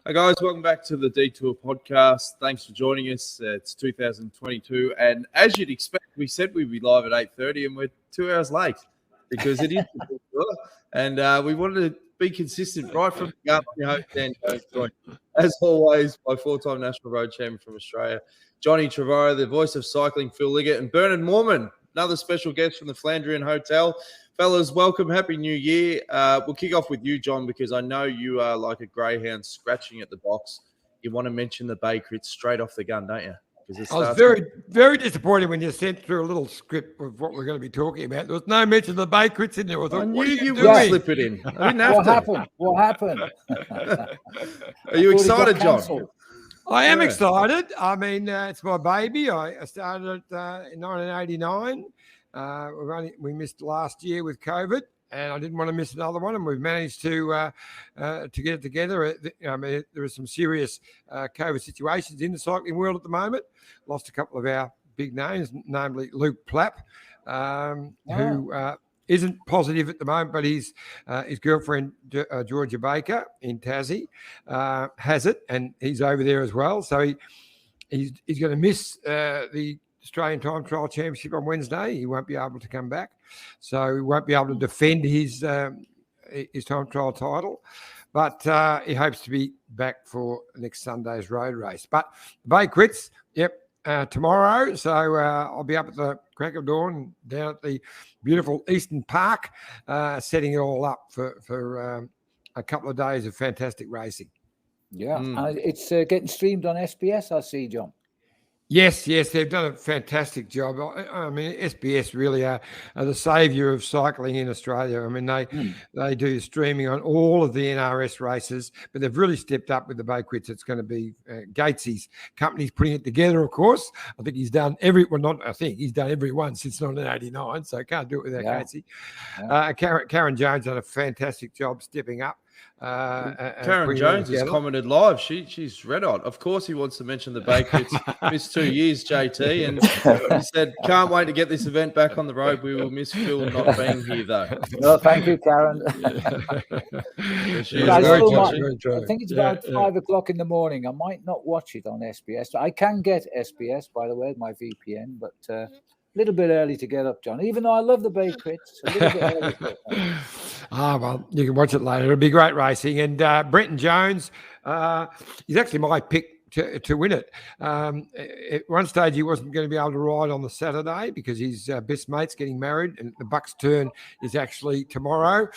Hi guys, welcome back to the Detour podcast. Thanks for joining us. It's 2022, and as you'd expect, we said we'd be live at 8:30, and we're 2 hours late because it is the Detour, and we wanted to be consistent right from the gut. We hope Dan Jones joined, as always, my four-time national road champion from Australia, Johnny Trevorrow, the voice of cycling, Phil Liggett, and Bernard Moerman, another special guest from the Flandrien Hotel. Fellas, welcome. Happy New Year. We'll kick off with you, John, because I know you are like a greyhound scratching at the box. You want to mention the Bay Crits straight off the gun, don't you? I was very disappointed when you sent through a little script of what we're going to be talking about. There was no mention of the Bay Crits in there. I thought, what are you doing? Slip it in. I didn't have to. What happened? Are you excited, John? I am excited. I mean, it's my baby. I started it in 1989. We missed last year with COVID, and I didn't want to miss another one. And we've managed to get it together. I mean, there are some serious COVID situations in the cycling world at the moment. Lost a couple of our big names, namely Luke Plapp, who isn't positive at the moment, but his girlfriend Georgia Baker in Tassie has it, and he's over there as well. So he's going to miss the Australian Time Trial Championship on Wednesday. He won't be able to come back, so he won't be able to defend his time trial title. But he hopes to be back for next Sunday's road race. But the Bay Crits, tomorrow. So I'll be up at the crack of dawn down at the beautiful Eastern Park, setting it all up for a couple of days of fantastic racing. Yeah, it's getting streamed on SBS, I see, John. Yes, they've done a fantastic job. I mean, SBS really are the saviour of cycling in Australia. I mean, they do streaming on all of the NRS races, but they've really stepped up with the Bay Crits. It's going to be Gatesy's company's putting it together, of course. I think he's done he's done every one since 1989, so can't do it without Gatesy. Karen Jones done a fantastic job stepping up. Karen Jones has commented live. She's red hot. Of course, he wants to mention the Bay Crits. Missed 2 years, JT, and he said, "Can't wait to get this event back on the road. We will miss Phil not being here, though." No, thank you, Karen. I think it's about 5 o'clock in the morning. I might not watch it on SBS. I can get SBS, by the way, my VPN, but a little bit early to get up, John. Even though I love the Bay Crits, a little bit early. Well, you can watch it later. It'll be great racing. And Brenton Jones, he's actually my pick to win it. At one stage, he wasn't going to be able to ride on the Saturday because his best mate's getting married, and the Bucks' turn is actually tomorrow.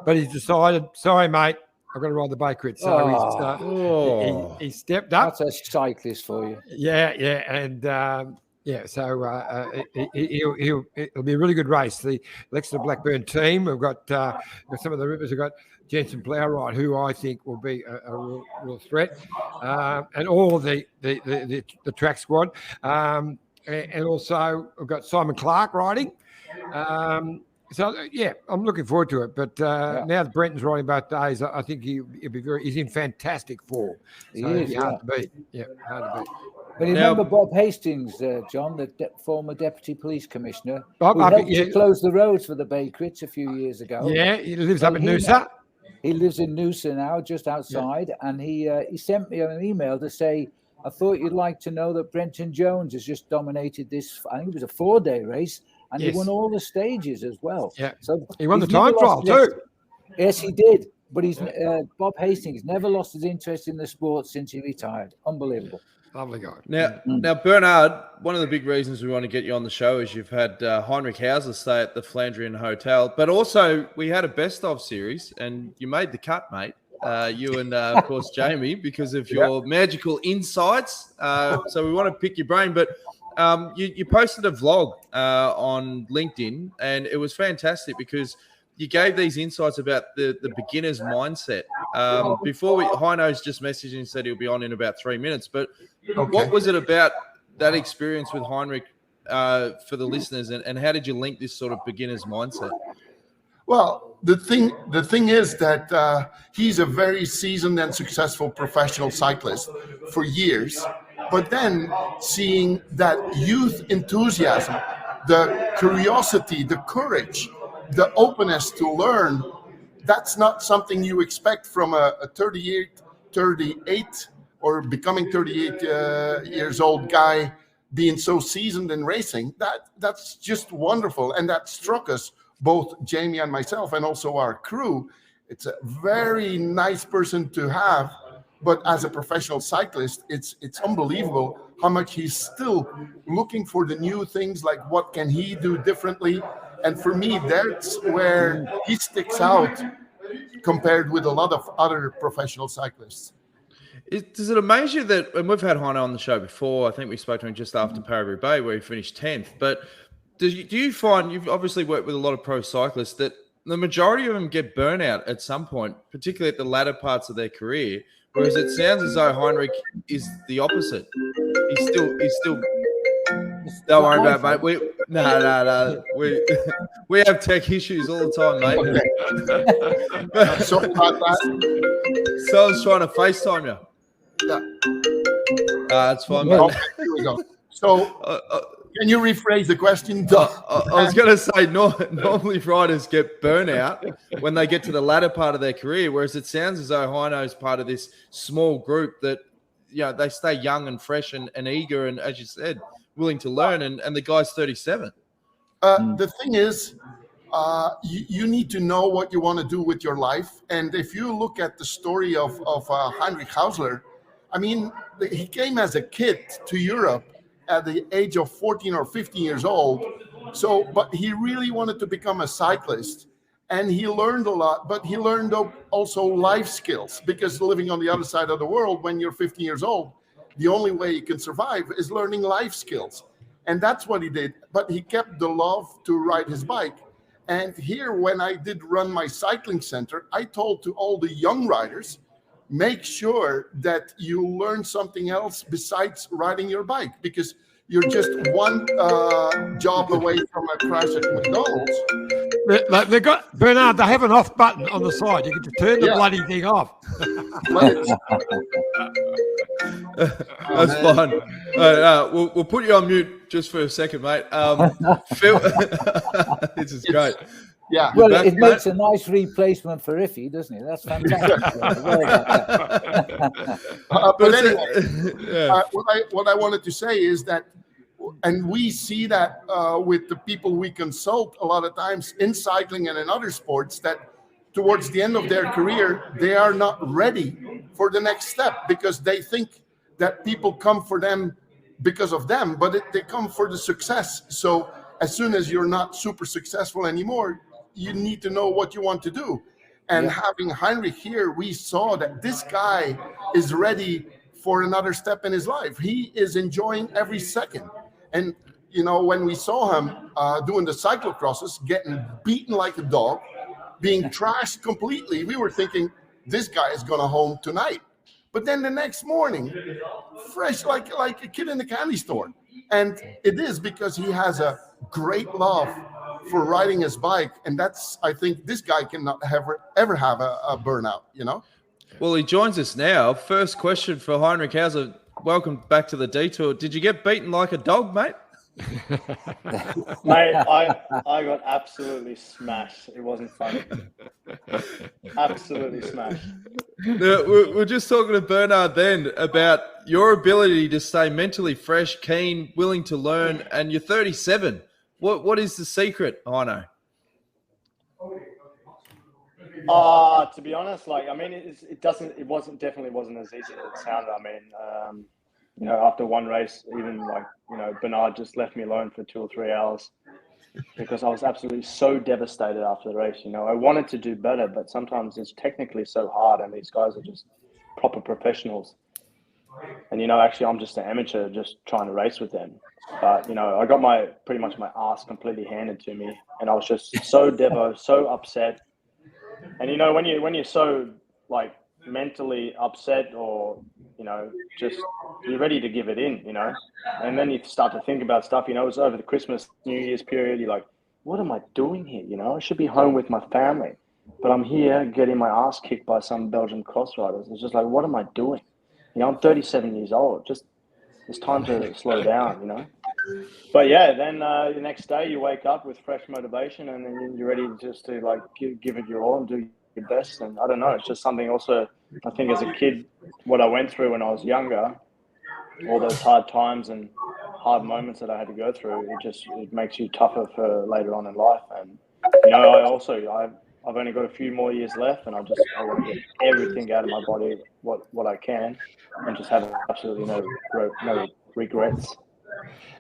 But he's decided, sorry, mate, I've got to ride the Bay Crits. So he stepped up. That's a cyclist for you. Yeah, and so it'll be a really good race. The Lexington Blackburn team, we've got some of the rippers. We've got Jensen Plowright, who I think will be a real threat, and all of the track squad, and also we've got Simon Clark riding. So I'm looking forward to it. But now that Brenton's riding both days, I think he'll be he's in fantastic form. So he is hard to beat. Yeah, hard to beat. But remember Bob Hastings, John, the former Deputy Police Commissioner, who helped to close the roads for the Bay Crits a few years ago. Yeah, he lives up in Noosa. He lives in Noosa now, just outside, and he sent me an email to say, I thought you'd like to know that Brenton Jones has just dominated this, I think it was a 4-day race, and he won all the stages as well. Yeah, so he won the time trial too. Yes, he did. But Bob Hastings never lost his interest in the sport since he retired. Unbelievable. Lovely guy. Now, Bernard, one of the big reasons we want to get you on the show is you've had Heinrich Haussler stay at the Flandrien Hotel, but also we had a best of series, and you made the cut, mate. You and, of course, Jamie, because of your magical insights. So we want to pick your brain, but you posted a vlog on LinkedIn, and it was fantastic because you gave these insights about the beginner's mindset. Heino's just messaged and said he'll be on in about 3 minutes. But what was it about that experience with Heinrich for the listeners, and how did you link this sort of beginner's mindset? Well, the thing is that he's a very seasoned and successful professional cyclist for years. But then seeing that youth enthusiasm, the curiosity, the courage, the openness to learn, that's not something you expect from a 38 38 or becoming 38 years old guy being so seasoned in racing, that's just wonderful. And that struck us, both Jamie and myself, and also our crew. It's a very nice person to have, but as a professional cyclist, it's unbelievable how much he's still looking for the new things, like what can he do differently. And for me, that's where he sticks out compared with a lot of other professional cyclists. Does it amaze you that, and we've had Heino on the show before, I think we spoke to him just after Paris-Roubaix where he finished 10th, but do you find, you've obviously worked with a lot of pro cyclists, that the majority of them get burnout at some point, particularly at the latter parts of their career, whereas it sounds as though Heinrich is the opposite. He's still don't worry about it, mate. No. We have tech issues all the time, mate. So about that. Someone's trying to FaceTime you. Yeah. That's fine, mate. Okay, here we go. So can you rephrase the question? I was going to say, normally riders get burnout when they get to the latter part of their career, whereas it sounds as though Heino's part of this small group that, they stay young and fresh and eager and, as you said, willing to learn, and the guy's 37. The thing is, you need to know what you want to do with your life. And if you look at the story of Heinrich Haussler, I mean, he came as a kid to Europe at the age of 14 or 15 years old. So, but he really wanted to become a cyclist. And he learned a lot, but he learned also life skills, because living on the other side of the world when you're 15 years old, the only way you can survive is learning life skills. And that's what he did. But he kept the love to ride his bike. And here, when I did run my cycling center, I told to all the young riders, make sure that you learn something else besides riding your bike, because you're just one job away from a crash at McDonald's. They got Bernard. They have an off button on the side. You can just turn the bloody thing off. That's fine. We'll put you on mute just for a second, mate. Phil, this is great. Yeah. Well, it makes a nice replacement for Iffy, doesn't it? That's fantastic. But anyway, what I wanted to say is that, and we see that with the people we consult a lot of times in cycling and in other sports, that towards the end of their career, they are not ready for the next step, because they think that people come for them because of them, but they come for the success. So as soon as you're not super successful anymore, you need to know what you want to do. And having Heinrich here, we saw that this guy is ready for another step in his life. He is enjoying every second. And, when we saw him doing the cyclocrosses, getting beaten like a dog, being trashed completely, we were thinking, this guy is going to home tonight. But then the next morning, fresh like a kid in the candy store. And it is because he has a great love for riding his bike, and that's, I think, this guy cannot ever have a burnout. Well, he joins us now. First question for Heinrich Haussler. Welcome back to the detour. Did you get beaten like a dog, mate? Mate, I got absolutely smashed. It wasn't funny. Absolutely smashed. Now, we're just talking to Bernard then about your ability to stay mentally fresh, keen, willing to learn, and you're 37. What is the secret, Heino? To be honest, it definitely wasn't as easy as it sounded. I mean, after one race, even Bernard just left me alone for 2 or 3 hours because I was absolutely so devastated after the race. I wanted to do better, but sometimes it's technically so hard, and these guys are just proper professionals. And actually, I'm just an amateur, just trying to race with them. But I got pretty much my ass completely handed to me, and I was just so so upset. And when you're so mentally upset, or just you're ready to give it in, and then you start to think about stuff. It's over the Christmas, New Year's period. You're like, what am I doing here? I should be home with my family, but I'm here getting my ass kicked by some Belgian cross riders. It's just like, what am I doing? I'm 37 years old. Just it's time to slow down, But yeah, then the next day you wake up with fresh motivation, and then you're ready just to give it your all and do your best. And I don't know, it's just something also, I think as a kid, what I went through when I was younger, all those hard times and hard moments that I had to go through, it makes you tougher for later on in life. And I've only got a few more years left, and I want to get everything out of my body what I can, and just have absolutely no regrets.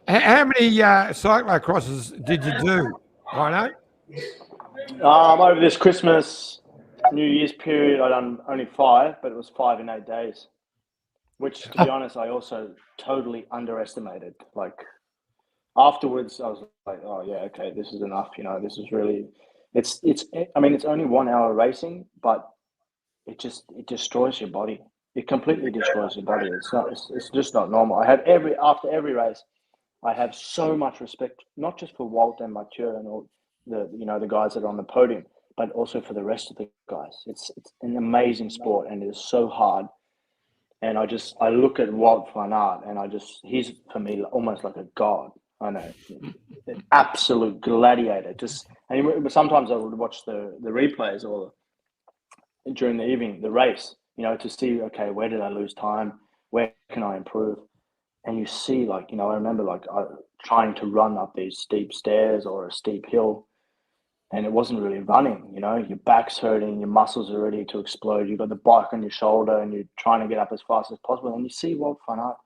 How many cyclocrosses did you do, Heino? Over this Christmas, New Year's period, I done only 5, but it was 5 in 8 days, which, to be honest, I also totally underestimated. Like afterwards, I was like, oh yeah, okay, this is enough. This is really, it's. I mean, it's only 1 hour racing, but it destroys your body. It completely destroys your body. It's just not normal. After every race, I have so much respect, not just for Walt and Mathieu and all the guys that are on the podium, but also for the rest of the guys. It's an amazing sport, and it is so hard. And I look at Walt van Aert, and he's for me almost like a god. I know, an absolute gladiator. Sometimes I would watch the replays or during the evening, the race, to see, okay, where did I lose time? Where can I improve? And you see, I remember trying to run up these steep stairs or a steep hill, and it wasn't really running. Your back's hurting, your muscles are ready to explode. You've got the bike on your shoulder, and you're trying to get up as fast as possible. And you see Walt van Aert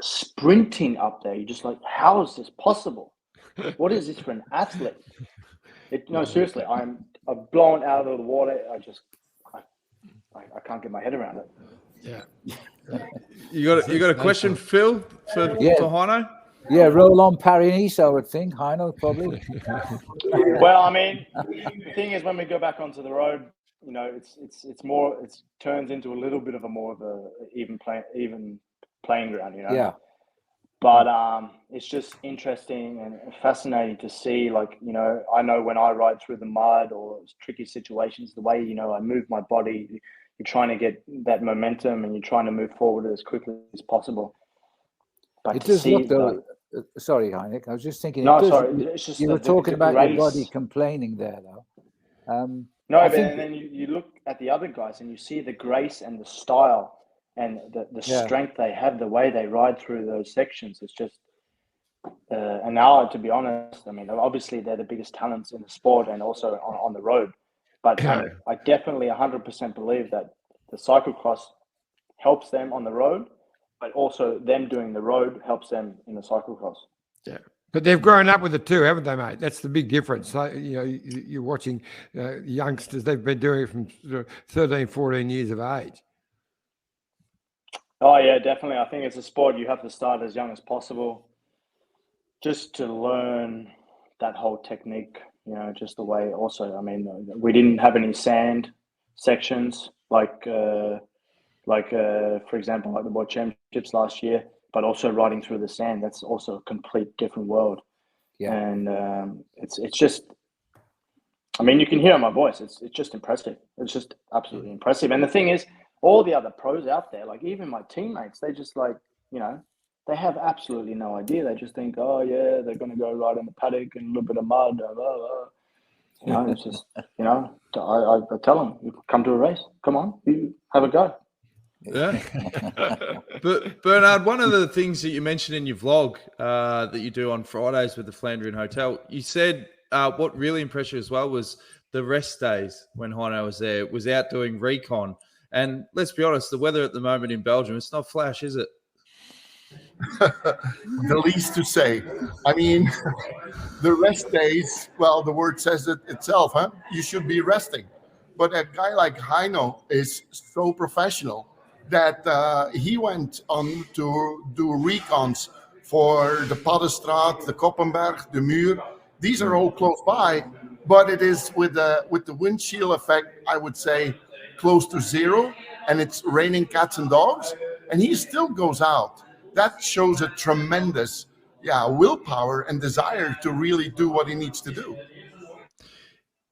sprinting up there. You're just like, how is this possible? What is this for an athlete? Seriously, I'm blown out of the water. I can't get my head around it. Yeah. You got a question, Phil, for Heino? Yeah, roll on Paris, I would think. Heino, probably. Well, I mean, the thing is, when we go back onto the road, it turns into a little bit of a even playing ground, Yeah. But it's just interesting and fascinating to see. I know when I ride through the mud or tricky situations, the way I move my body, you're trying to get that momentum and you're trying to move forward as quickly as possible. But it does look though. Sorry, Heinrich. I was just thinking. It's just you were talking about your body complaining there, though. And then you look at the other guys and you see the grace and the style and the strength they have, the way they ride through those sections. It's just, and now, to be honest, I mean, obviously they're the biggest talents in the sport and also on the road. But I definitely 100% believe that the cyclocross helps them on the road, but also them doing the road helps them in the cyclocross. Yeah. But they've grown up with it too, haven't they, mate? That's the big difference. So, you're watching youngsters, they've been doing it from 13, 14 years of age. Oh, yeah, definitely. I think it's a sport you have to start as young as possible just to learn that whole technique, just the way also, I mean, we didn't have any sand sections for example, like the World Championships last year, but also riding through the sand, that's also a complete different world. Yeah. And it's just, I mean, you can hear my voice. It's just impressive. It's just absolutely impressive. And the thing is, all the other pros out there, like even my teammates, they just they have absolutely no idea. They just think, oh yeah, they're going to go ride in the paddock and a little bit of mud. Blah, blah, blah. It's just, I tell them, you come to a race. Come on, you have a go. Yeah. But Bernard, one of the things that you mentioned in your vlog that you do on Fridays with the Flandrien Hotel, you said what really impressed you as well was the rest days when Heino was there, was out doing recon. And let's be honest, the weather at the moment in Belgium, it's not flash, is it? The least to say. I mean, the rest days, well, the word says it itself, huh? You should be resting. But a guy like Heino is so professional that he went on to do recons for the Paddestraat, the Koppenberg, the Muur. These are all close by, but it is with the windshield effect, I would say, close to zero, and it's raining cats and dogs, and he still goes out. That shows a tremendous willpower and desire to really do what he needs to do.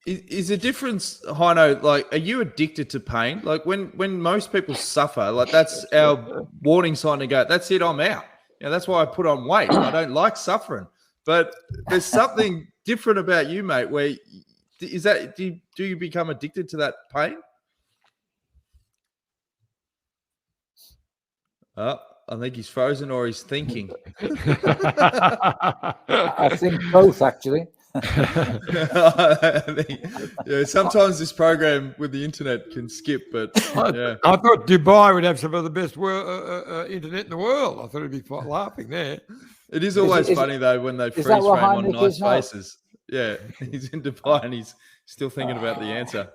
Is the difference, Heino, like, are you addicted to pain? Like when most people suffer, like that's our warning sign to go, that's it, I'm out. That's why I put on weight. I don't like suffering. But there's something different about you, mate, where is that, do you become addicted to that pain? Oh, I think he's frozen or he's thinking. I think both, actually. Sometimes this program with the internet can skip, but yeah. I thought Dubai would have some of the best internet in the world. I thought it'd be quite laughing there. It is always funny though when they freeze that what frame on Heinrich nice is now? faces. Yeah, he's in Dubai and he's still thinking about the answer.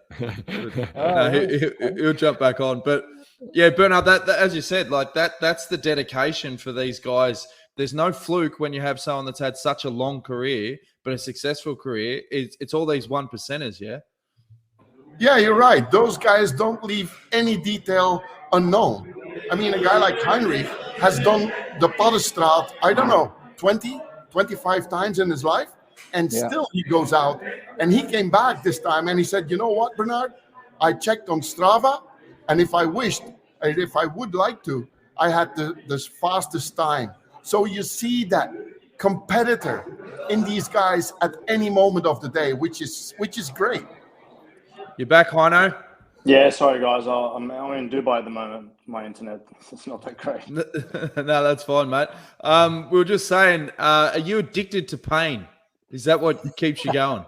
He'll jump back on. But yeah, Bernard, that as you said, like that's the dedication for these guys. There's no fluke when you have someone that's had such a long career, but a successful career. It's all these 1%ers, yeah? Yeah, you're right. Those guys don't leave any detail unknown. I mean, a guy like Heinrich has done the Paddestraat, I don't know, 20, 25 times in his life. And still he goes out. And he came back this time and he said, you know what, Bernard? I checked on Strava. And if I would like to, I had the fastest time. So you see that competitor in these guys at any moment of the day, which is great. You're back, Heino? Yeah, sorry guys, I'm in Dubai at the moment. My internet, it's not that great. No, that's fine, mate. We were just saying, are you addicted to pain? Is that what keeps you going?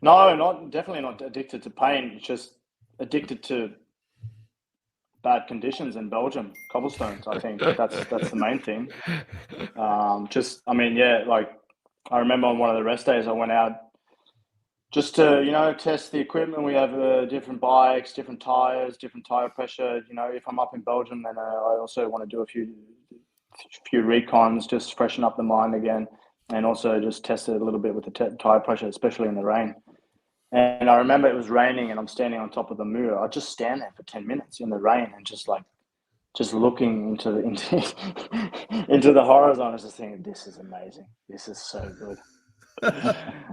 No, definitely not addicted to pain. It's just addicted to bad conditions in Belgium, cobblestones. I think that's the main thing. Like I remember on one of the rest days I went out just to test the equipment. We have different bikes, different tires, different tire pressure. If I'm up in Belgium, then I also want to do a few recons, just freshen up the mind again, and also just test it a little bit with the tire pressure, especially in the rain. And I remember it was raining and I'm standing on top of the mirror. I just stand there for 10 minutes in the rain and just looking into the horizon. I was just thinking, this is amazing. This is so good.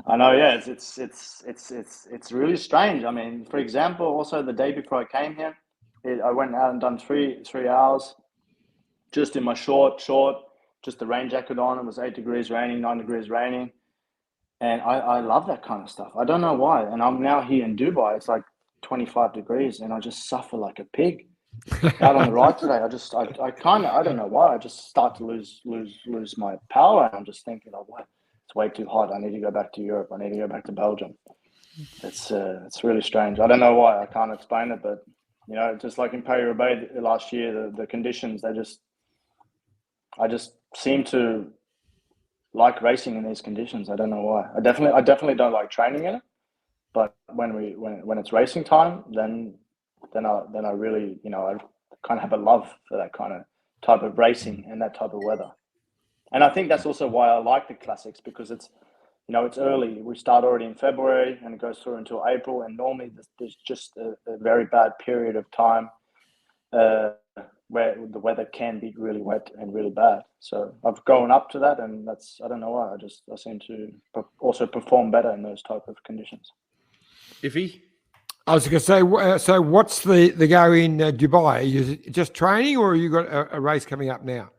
I know, yeah, it's really strange. I mean, for example, also the day before I came here, I went out and done three hours just in my short, just the rain jacket on. It was 8 degrees raining, 9 degrees raining. And I love that kind of stuff. I don't know why. And I'm now here in Dubai. It's like 25 degrees and I just suffer like a pig. Out on the ride today, I don't know why. I just start to lose my power. And I'm just thinking, oh, what? It's way too hot. I need to go back to Europe. I need to go back to Belgium. It's really strange. I don't know why. I can't explain it. But, just like in Paris-Roubaix last year, the conditions, I just seem to like racing in these conditions. I don't know why. I definitely don't like training in it, but when it's racing time, then I really I kind of have a love for that kind of type of racing and that type of weather. And I think that's also why I like the classics, because it's it's early. We start already in February and it goes through until April, and normally there's just a very bad period of time where the weather can be really wet and really bad. So I've gone up to that, and I don't know why. I seem to also perform better in those type of conditions. Iffy? I was going to say, so what's the go in Dubai? Is it just training, or you got a race coming up now?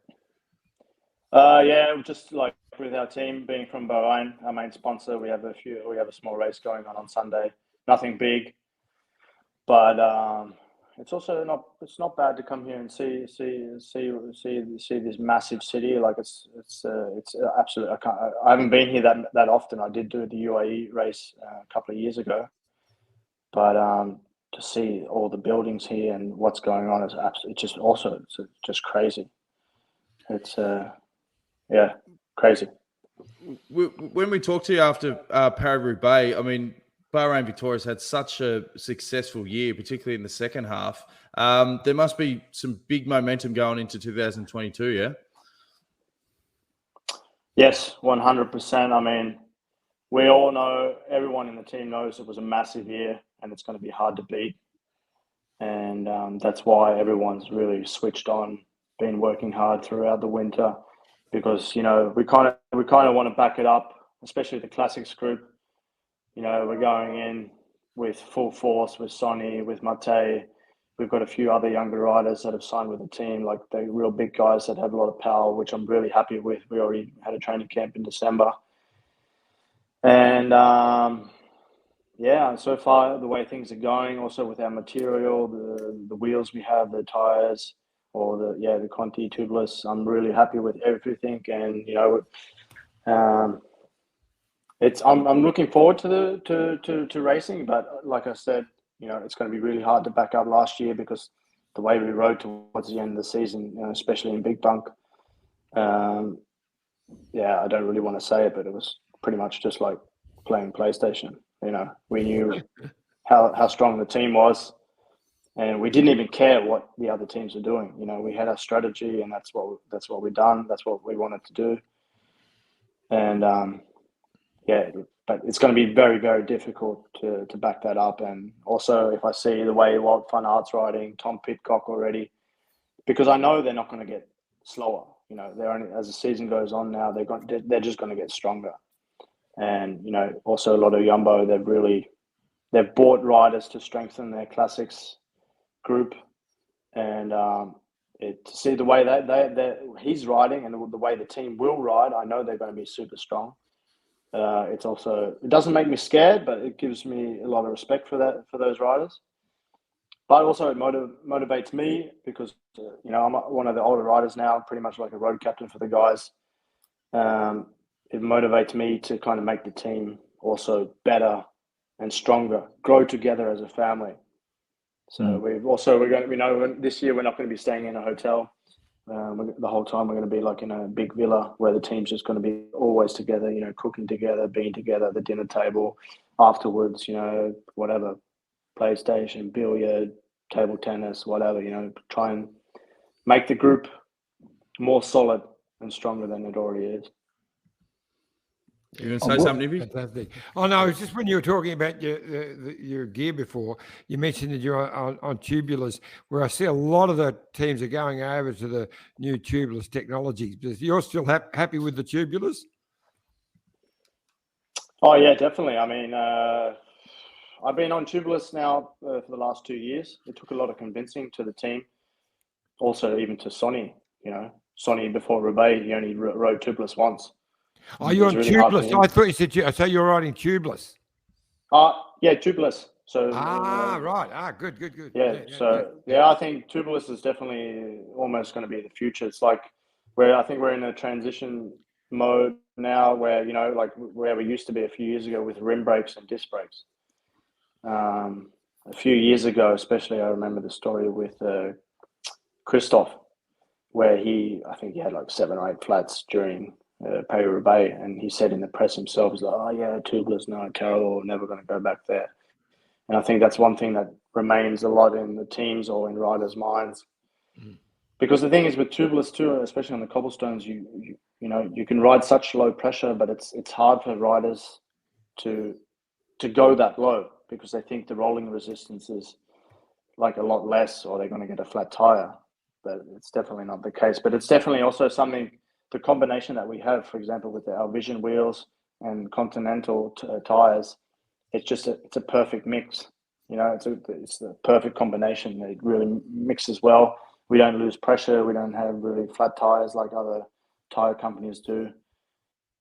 Yeah, just like with our team being from Bahrain, our main sponsor, we have a small race going on Sunday. Nothing big, but it's also not bad to come here and see this massive city. Like it's absolutely. I haven't been here that often. I did do the UAE race a couple of years ago, but to see all the buildings here and what's going on is absolutely it's just crazy. It's crazy. When we talked to you after Paris-Roubaix, I mean, Bahrain Victorious had such a successful year, particularly in the second half. There must be some big momentum going into 2022, yeah? Yes, 100%. I mean, we all know, everyone in the team knows it was a massive year and it's going to be hard to beat. And that's why everyone's really switched on, been working hard throughout the winter, because, we kind of want to back it up, especially the classics group. We're going in with full force with Sonny, with Mate. We've got a few other younger riders that have signed with the team, like the real big guys that have a lot of power, which I'm really happy with. We already had a training camp in December. And, yeah, so far the way things are going, also with our material, the wheels we have, the tires, or the Conti tubeless, I'm really happy with everything, and I'm looking forward to racing, but like I said, it's going to be really hard to back up last year because the way we rode towards the end of the season, especially in Big Bunk, I don't really want to say it, but it was pretty much just like playing PlayStation. We knew how strong the team was, and we didn't even care what the other teams were doing. We had our strategy, and that's what we done. That's what we wanted to do, and but it's going to be very, very difficult to back that up. And also, if I see the way Walt Van Aert's riding, Tom Pidcock already, because I know they're not going to get slower. They're only, as the season goes on now, they're just going to get stronger. And also a lot of Jumbo, they've bought riders to strengthen their classics group, and to see the way that he's riding and the way the team will ride, I know they're going to be super strong. It doesn't make me scared, but it gives me a lot of respect for those riders. But also it motivates me because I'm one of the older riders now, pretty much like a road captain for the guys. It motivates me to kind of make the team also better and stronger, grow together as a family. So we're going to, this year we're not going to be staying in a hotel. The whole time we're going to be like in a big villa where the team's just going to be always together, cooking together, being together at the dinner table, afterwards, whatever, PlayStation, billiard, table tennis, whatever, try and make the group more solid and stronger than it already is. You're going to say something, Ivy? Fantastic. Oh, no, it's just when you were talking about your gear before, you mentioned that you're on tubulars, where I see a lot of the teams are going over to the new tubeless technologies. You're still happy with the tubulars? Oh, yeah, definitely. I mean, I've been on tubeless now for the last 2 years. It took a lot of convincing to the team. Also, even to Sonny, Sonny before Roubaix, he only rode tubeless once. Oh, you're on really tubeless. I thought you said so you're riding tubeless. Yeah, tubeless. So right. Good. Yeah, I think tubeless is definitely almost going to be the future. It's like I think we're in a transition mode now where, like where we used to be a few years ago with rim brakes and disc brakes. A few years ago, especially, I remember the story with Christoph, where I think he had like 7 or 8 flats during Paris-Roubaix, and he said in the press himself, he's like, oh yeah, tubeless, no, terrible, never going to go back there. And I think that's one thing that remains a lot in the teams or in riders' minds. Because the thing is with tubeless too, especially on the cobblestones, you can ride such low pressure, but it's hard for riders to go that low because they think the rolling resistance is like a lot less, or they're going to get a flat tire. But it's definitely not the case. But it's definitely also something, the combination that we have, for example, with our Vision wheels and Continental tires, it's a perfect mix. It's the perfect combination. It really mixes well. We don't lose pressure. We don't have really flat tires like other tire companies do.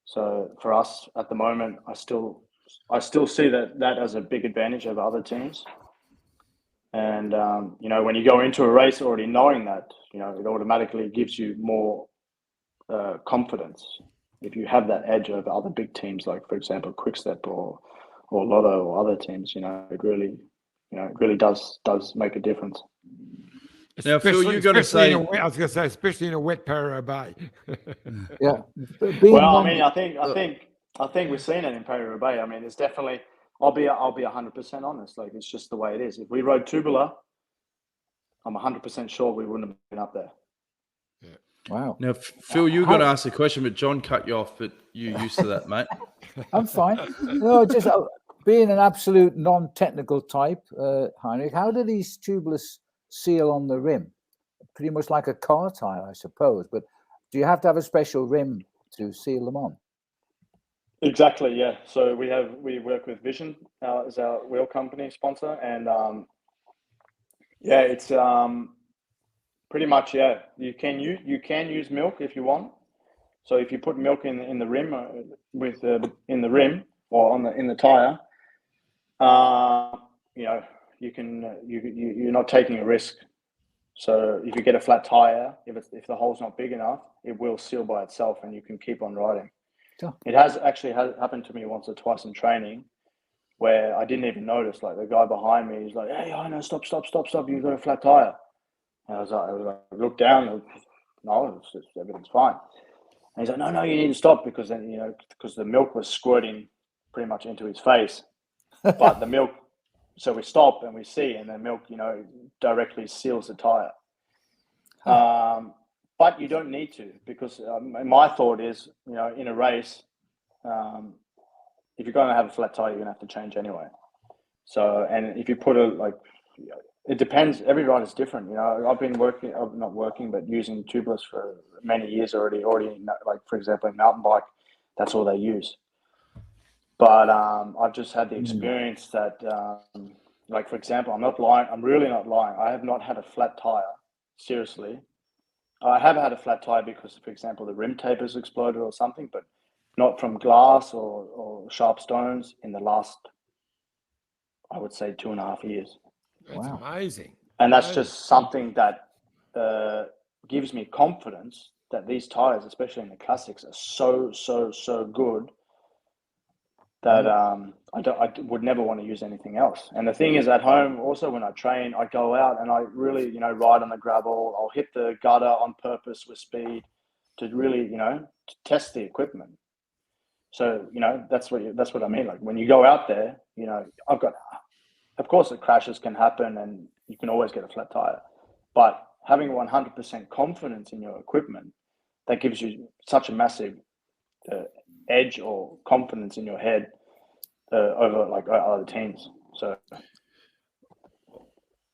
So for us at the moment, I still see that as a big advantage over other teams. And when you go into a race already knowing that, it automatically gives you more confidence if you have that edge over other big teams, like for example Quickstep or Lotto or other teams. It really does make a difference. Now, Phil, you're going to say, I was going to say, especially in a wet Paris-Roubaix. Yeah. Well, I mean, I think we've seen it in Paris-Roubaix. I mean, it's definitely. I'll be 100% honest. Like, it's just the way it is. If we rode tubular, I'm 100% sure we wouldn't have been up there. Yeah. Wow. Now, Phil, you were going to ask a question, but John cut you off. But you're used to that, mate. I'm fine. No, just being an absolute non-technical type, Heinrich, how do these tubeless seal on the rim? Pretty much like a car tire, I suppose. But do you have to have a special rim to seal them on? Exactly, yeah. So we work with Vision as our wheel company sponsor, and it's pretty much You can use milk if you want. So if you put milk in the rim in the rim or in the tire, you know, you're not taking a risk. So if you get a flat tire, if the hole's not big enough, it will seal by itself, and you can keep on riding. Sure. It has actually happened to me once or twice in training, where I didn't even notice. Like the guy behind me, he's like, "Hey, Heino, stop! You've got a flat tire." And I was like, look down. No, everything's fine. And he's like, no, you need to stop, because then, you know, because the milk was squirting pretty much into his face. But the milk, so we stop and we see, and the milk, you know, directly seals the tire. But you don't need to, because my thought is, you know, in a race, if you're going to have a flat tire, you're going to have to change anyway. So, and if you put it depends. Every rider's different. You know, I've been using tubeless for many years already. Like, for example, in mountain bike, that's all they use. But I've just had the experience that, like, for example, I'm not lying. I'm really not lying. I have not had a flat tire. Seriously. I have had a flat tire because, for example, the rim tape has exploded or something, but not from glass or sharp stones in the last, I would say, 2.5 years. That's amazing. And that's just something that gives me confidence that these tires, especially in the classics, are so good that I would never want to use anything else. And the thing is, at home, also when I train, I go out and I really, you know, ride on the gravel. I'll hit the gutter on purpose with speed to really, you know, to test the equipment. So, you know, that's what I mean. Like, when you go out there, you know, of course, the crashes can happen and you can always get a flat tire, but having 100% confidence in your equipment, that gives you such a massive edge or confidence in your head over like other teams. So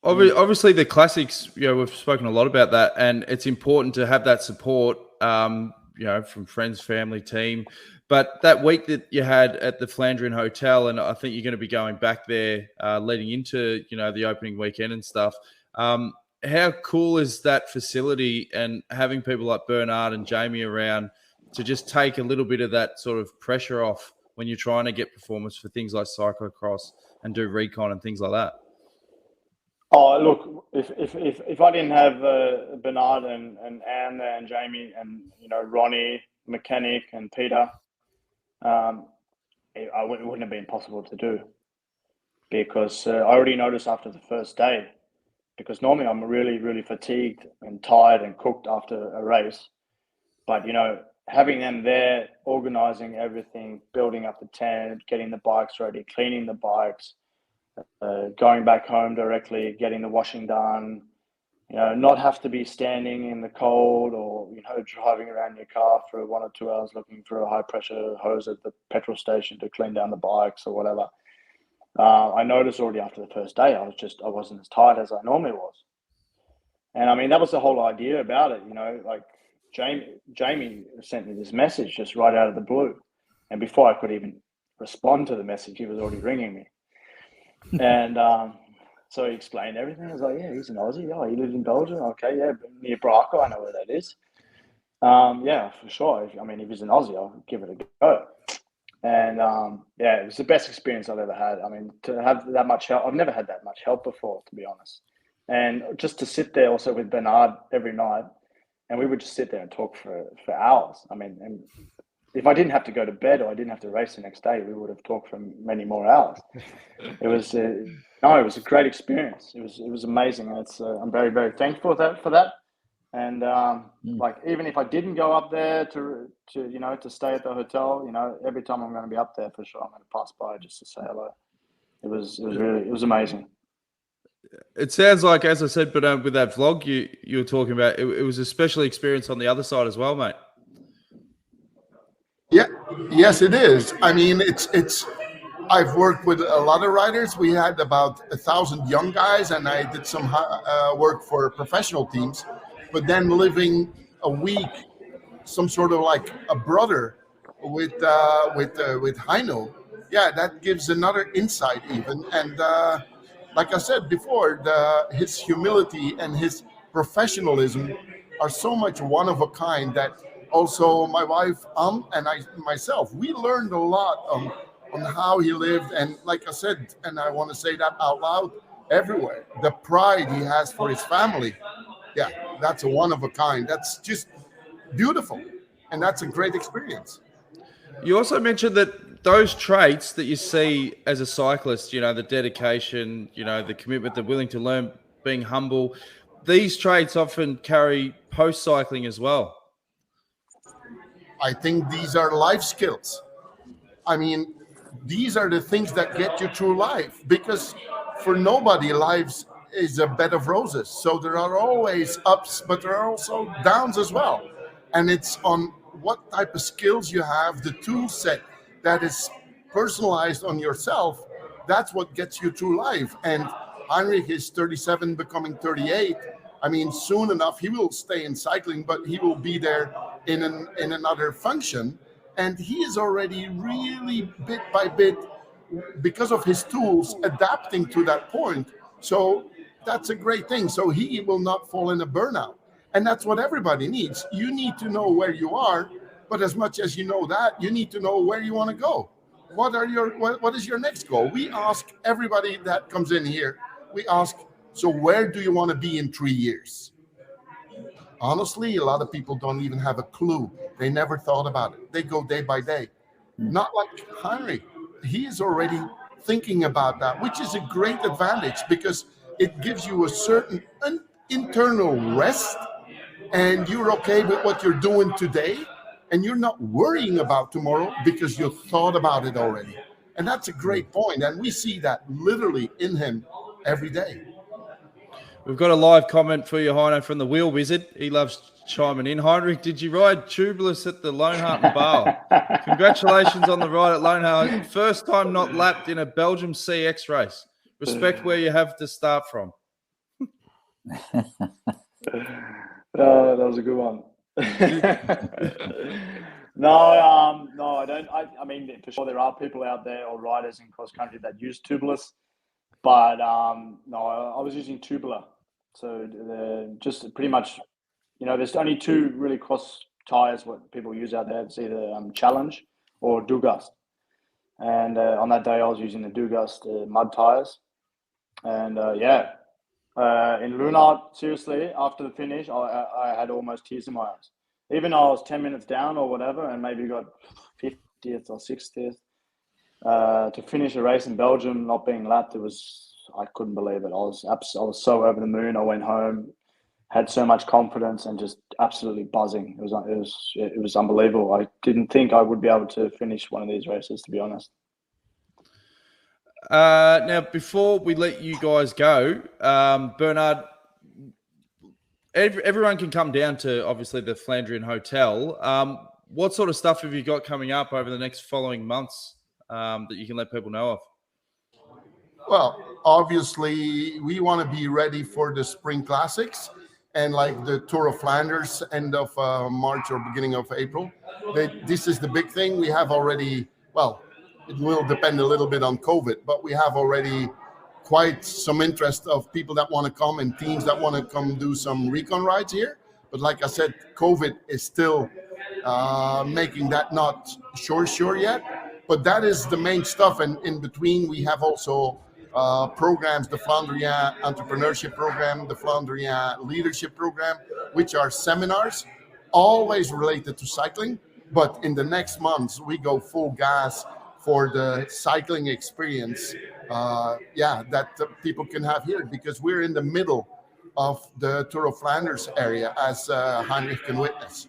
obviously the classics, you know, we've spoken a lot about that, and it's important to have that support, you know, from friends, family, team. But that week that you had at the Flandrien Hotel, and I think you're going to be going back there leading into, you know, the opening weekend and stuff. How cool is that facility, and having people like Bernard and Jamie around to just take a little bit of that sort of pressure off when you're trying to get performance for things like cyclocross and do recon and things like that? Oh, look, if I didn't have Bernard and Anne there and Jamie and, you know, Ronnie, Mechanic and Peter, it wouldn't have been possible to do, because I already noticed after the first day, because normally I'm really fatigued and tired and cooked after a race, but, you know, having them there, organizing everything, building up the tent, getting the bikes ready, cleaning the bikes, going back home directly, getting the washing done, you know, not have to be standing in the cold or, you know, driving around your car for 1 or 2 hours looking for a high pressure hose at the petrol station to clean down the bikes or whatever. I noticed already after the first day, I wasn't as tired as I normally was. And I mean, that was the whole idea about it, you know, like Jamie sent me this message just right out of the blue. And before I could even respond to the message, he was already ringing me. And so he explained everything. I was like, yeah, he's an Aussie. Oh, he lives in Belgium. Okay, yeah, near Braco. I know where that is. Yeah, for sure. I mean, if he's an Aussie, I'll give it a go. And yeah, it was the best experience I've ever had. I mean, to have that much help, I've never had that much help before, to be honest. And just to sit there also with Bernard every night, and we would just sit there and talk for hours. I mean, and if I didn't have to go to bed or I didn't have to race the next day, we would have talked for many more hours. It was it was a great experience. It was amazing. And it's I'm very thankful for that. And like, even if I didn't go up there to you know, to stay at the hotel, you know, every time I'm going to be up there for sure, I'm going to pass by just to say hello. It was amazing. It sounds like, as I said, but with that vlog you were talking about, it was a special experience on the other side as well, mate. Yeah, yes, it is. I mean, it's. I've worked with a lot of riders. We had about 1,000 young guys, and I did some work for professional teams. But then living a week, some sort of like a brother with Heino, yeah, that gives another insight even. And like I said before, his humility and his professionalism are so much one of a kind that also my wife and I myself, we learned a lot on how he lived. And like I said, and I want to say that out loud, everywhere, the pride he has for his family. Yeah, that's a one of a kind. That's just beautiful. And that's a great experience. You also mentioned that those traits that you see as a cyclist, you know, the dedication, you know, the commitment, the willing to learn, being humble, these traits often carry post-cycling as well. I think these are life skills. I mean, these are the things that get you through life, because for nobody, life is a bed of roses. So there are always ups, but there are also downs as well. And it's on what type of skills you have, the tool set that is personalized on yourself. That's what gets you through life. And Heinrich is 37, becoming 38. I mean, soon enough, he will stay in cycling, but he will be there in another function. And he is already really bit by bit, because of his tools, adapting to that point. So that's a great thing. So he will not fall in a burnout. And that's what everybody needs. You need to know where you are, but as much as you know that, you need to know where you want to go. What is your next goal? We ask everybody that comes in here, we ask, so where do you want to be in 3 years? Honestly, a lot of people don't even have a clue. They never thought about it. They go day by day. Not like Heinrich. He is already thinking about that, which is a great advantage, because it gives you a certain internal rest, and you're okay with what you're doing today, and you're not worrying about tomorrow because you thought about it already. And that's a great point. And we see that literally in him every day. We've got a live comment for you, Heino, from the Wheel Wizard. He loves chiming in. Heinrich, did you ride tubeless at the Loneheart and Bale? Congratulations on the ride at Loneheart. First time not lapped in a Belgium CX race. Respect where you have to start from. That was a good one. No, I don't. I mean, for sure, there are people out there or riders in cross country that use tubeless, but no, I was using tubular. So just pretty much, you know, there's only two really cross tires what people use out there. It's either Challenge or Dugast. And on that day, I was using the Dugast mud tires. And in Lunard, seriously, after the finish, I had almost tears in my eyes. Even though I was 10 minutes down or whatever, and maybe got 50th or 60th, to finish a race in Belgium, not being lapped, I couldn't believe it. I was so over the moon. I went home, had so much confidence, and just absolutely buzzing. It was unbelievable. I didn't think I would be able to finish one of these races, to be honest. Now, before we let you guys go, Bernard, everyone can come down to, obviously, the Flandrien Hotel. What sort of stuff have you got coming up over the next following months that you can let people know of? Well, obviously, we want to be ready for the Spring Classics and like the Tour of Flanders, end of March or beginning of April. This is the big thing. We have already, well, it will depend a little bit on COVID, but we have already quite some interest of people that want to come and teams that want to come do some recon rides here. But like I said, COVID is still making that not sure yet. But that is the main stuff. And in between, we have also programs, the Flandrien Entrepreneurship Program, the Flandrien Leadership Program, which are seminars, always related to cycling. But in the next months, we go full gas for the cycling experience, that people can have here, because we're in the middle of the Tour of Flanders area, as Heinrich can witness.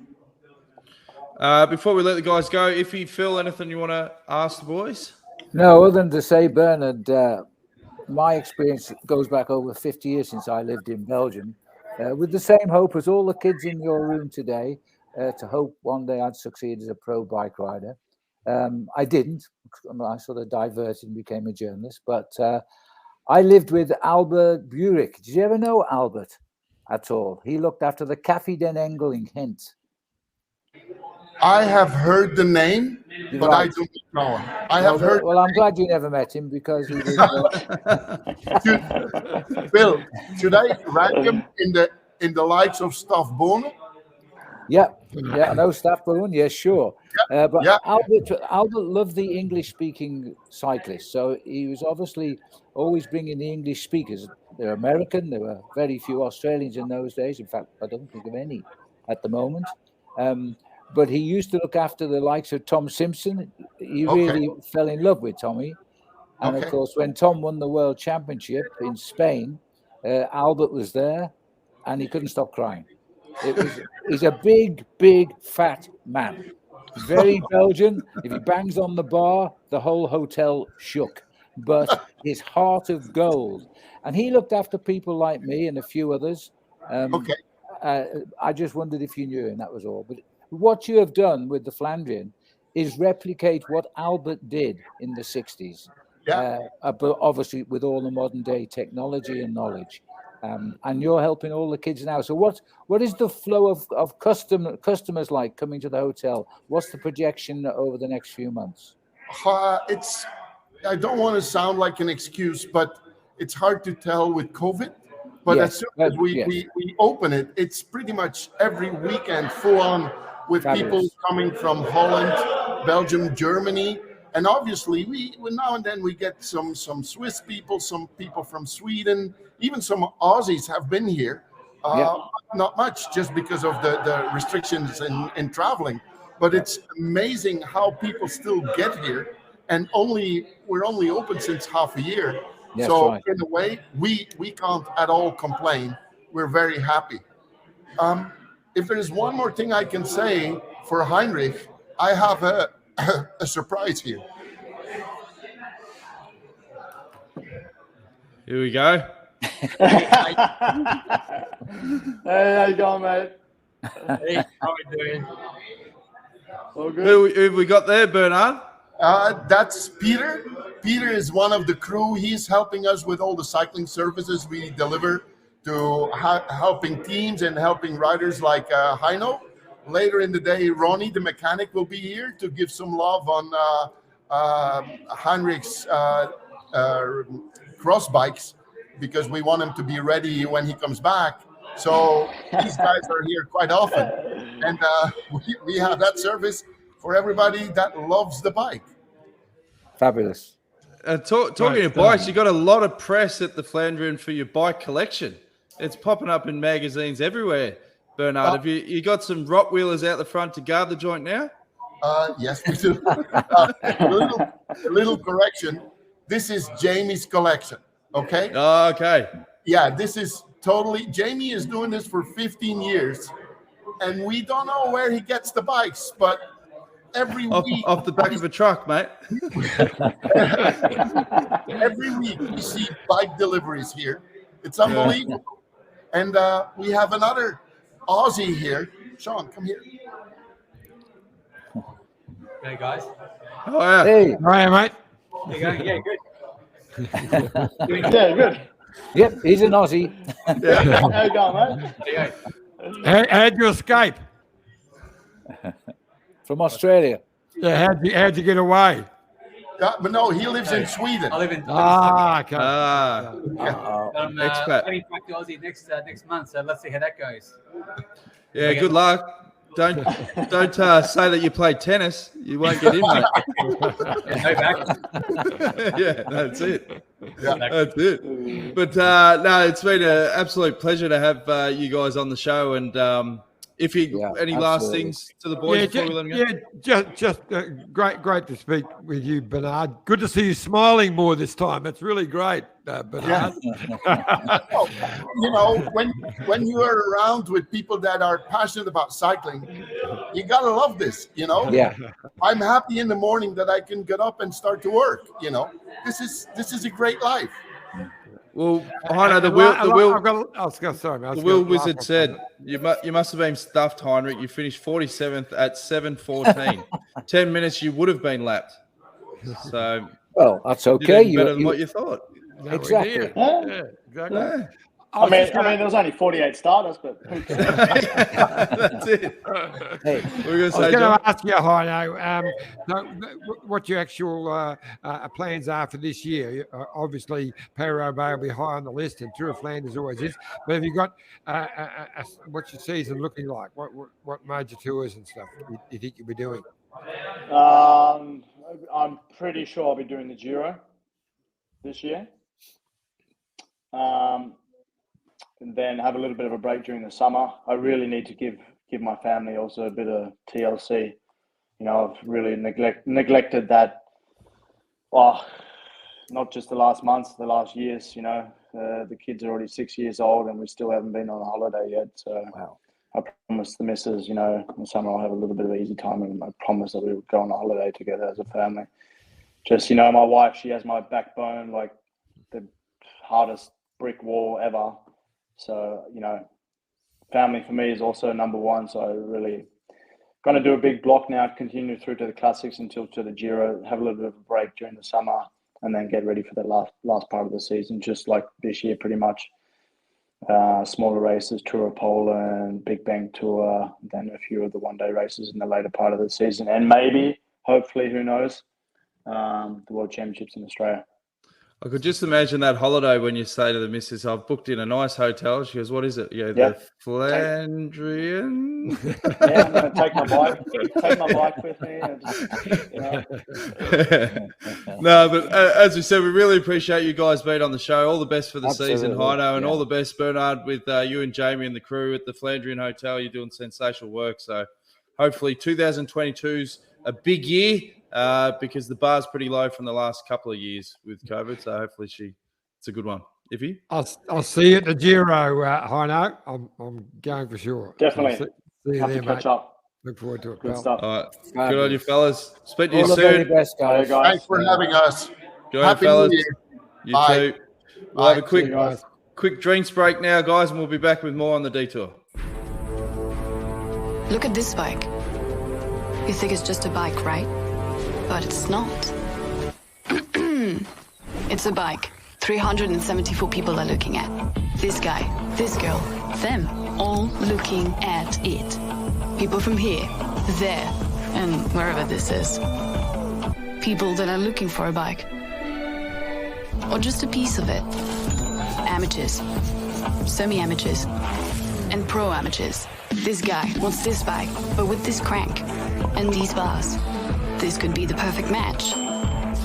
Before we let the guys go, if you feel anything you want to ask the boys? No, other than to say, Bernard, my experience goes back over 50 years since I lived in Belgium, with the same hope as all the kids in your room today, to hope one day I'd succeed as a pro bike rider. I didn't. I sort of diverted and became a journalist, but I lived with Albert Burek. Did you ever know Albert at all? He looked after the Café den Engel in Ghent. I have heard the name, but right. I don't know him. I have heard. Well, I'm glad you never met him, because he was. Bill, should I rank him in the likes of Staff Bonen? Yeah, no, Staff Bonen. Yeah, sure. But Yeah. Albert loved the English-speaking cyclists, so he was obviously always bringing the English speakers. They're American. There were very few Australians in those days. In fact, I don't think of any at the moment. But he used to look after the likes of Tom Simpson. He really fell in love with Tommy. And of course, when Tom won the World Championship in Spain, Albert was there, and he couldn't stop crying. He's a big, fat man. Very Belgian. If he bangs on the bar, the whole hotel shook. But his heart of gold. And he looked after people like me and a few others. I just wondered if you knew him, that was all. But what you have done with the Flandrien is replicate what Albert did in the 60s. But obviously with all the modern day technology and knowledge. And you're helping all the kids now. So what is the flow of customers like coming to the hotel? What's the projection over the next few months? I don't want to sound like an excuse, but it's hard to tell with COVID. But as soon as we open it, it's pretty much every weekend full on with people coming from Holland, Belgium, Germany. And obviously, we now and then we get some Swiss people, some people from Sweden, even some Aussies have been here. Not much, just because of the restrictions in traveling. But it's amazing how people still get here. And we're only open since half a year. Yes, so in a way, we can't at all complain. We're very happy. If there's one more thing I can say for Heinrich, I have a surprise here. Here we go. Hey, how you going, mate? Hey, how are you doing? All good. Who have we got there, Bernard? That's Peter. Peter is one of the crew. He's helping us with all the cycling services we deliver to helping teams and helping riders like Heino. Later in the day, Ronnie, the mechanic, will be here to give some love on Heinrich's cross bikes, because we want him to be ready when he comes back. So these guys are here quite often. And we have that service for everybody that loves the bike. Fabulous. Talking of bikes, you got a lot of press at the Flandrien for your bike collection. It's popping up in magazines everywhere. Bernard, have you got some Rottweilers out the front to guard the joint now? Yes, we do. A little correction. This is Jamie's collection, okay? Oh, okay. Yeah, this is totally... Jamie is doing this for 15 years, and we don't know where he gets the bikes, but every week... Off the back of a truck, mate. Every week we see bike deliveries here. It's unbelievable. And we have another Aussie here. Sean, come here. Hey, guys. Oh, yeah. Hey, how are you, mate? How you going? Yeah, good. Yeah, good. Yep, he's an Aussie. How you going, mate? How'd you escape? From Australia. Yeah, how'd you get away? But no, he lives in Sweden. I live in. Okay. I'm expat. heading back to Aussie next month, so let's see how that goes. Yeah, good luck. Don't say that you play tennis. You won't get in, mate. No back. Yeah, that's it. Yeah. That's it. But no, it's been an absolute pleasure to have you guys on the show. And if you any last things to the boys before we let them go? Just great to speak with you, Bernard. Good to see you smiling more this time. It's really great, Bernard. You know, when you are around with people that are passionate about cycling, you gotta love this. You know, I'm happy in the morning that I can get up and start to work. You know, this is a great life. Well, Heino, the Will Wizard said you must have been stuffed, Heinrich. You finished 47th at 7:14. 10 minutes you would have been lapped. So well, that's okay. Better than what you thought. Exactly. Yeah, exactly. Yeah. I mean, there was only 48 starters, but that's it. Hey, I was going to ask you, Heino, what your actual plans are for this year. Obviously, Paris-Roubaix will be high on the list, and Tour of Flanders always is. But have you got what's your season looking like? What major tours and stuff you think you'll be doing? I'm pretty sure I'll be doing the Giro this year. And then have a little bit of a break during the summer. I really need to give my family also a bit of TLC. You know, I've really neglected that. Well, not just the last months, the last years. You know, the kids are already 6 years old, and we still haven't been on a holiday yet. So Wow. I promised the missus, you know, in the summer I'll have a little bit of easy time, and I promised that we would go on a holiday together as a family. Just, you know, my wife, she has my backbone, like the hardest brick wall ever. So, you know, family for me is also number one. So I really going to do a big block now, continue through to the classics until to the Giro, have a little bit of a break during the summer, and then get ready for the last part of the season, just like this year pretty much. Smaller races, Tour of Poland, Big Bang Tour, then a few of the one-day races in the later part of the season, and maybe, hopefully, who knows, the World Championships in Australia. I could just imagine that holiday when you say to the missus, I've booked in a nice hotel. She goes, what is it? Yeah, the Flandrien. Yeah, I'm going to take my bike with me. And just, you know. No, but as we said, we really appreciate you guys being on the show. All the best for the season, Heino, and all the best, Bernard, with you and Jamie and the crew at the Flandrien Hotel. You're doing sensational work. So hopefully 2022's a big year. Because the bar's pretty low from the last couple of years with COVID, so hopefully it's a good one. Iffy? I'll see you at the Giro, Heino. I'm going for sure. Definitely. See you Have there, to catch mate. up. Look forward to it, Good pal. stuff. All right. Good on you, fellas. Speak to you All the very soon. best, guys. Hey, guys. Thanks for having us. Good on you, Happy fellas. New Year. You Bye. too. We'll have a Bye. quick drinks break now, guys, and we'll be back with more on the detour. Look at this bike. You think it's just a bike, right? But it's not. It's a bike 374 people are looking at. This guy, this girl, them, all looking at it. People from here, there, and wherever this is. People that are looking for a bike. Or just a piece of it. Amateurs, semi-amateurs, and pro-amateurs. This guy wants this bike, but with this crank and these bars. This could be the perfect match.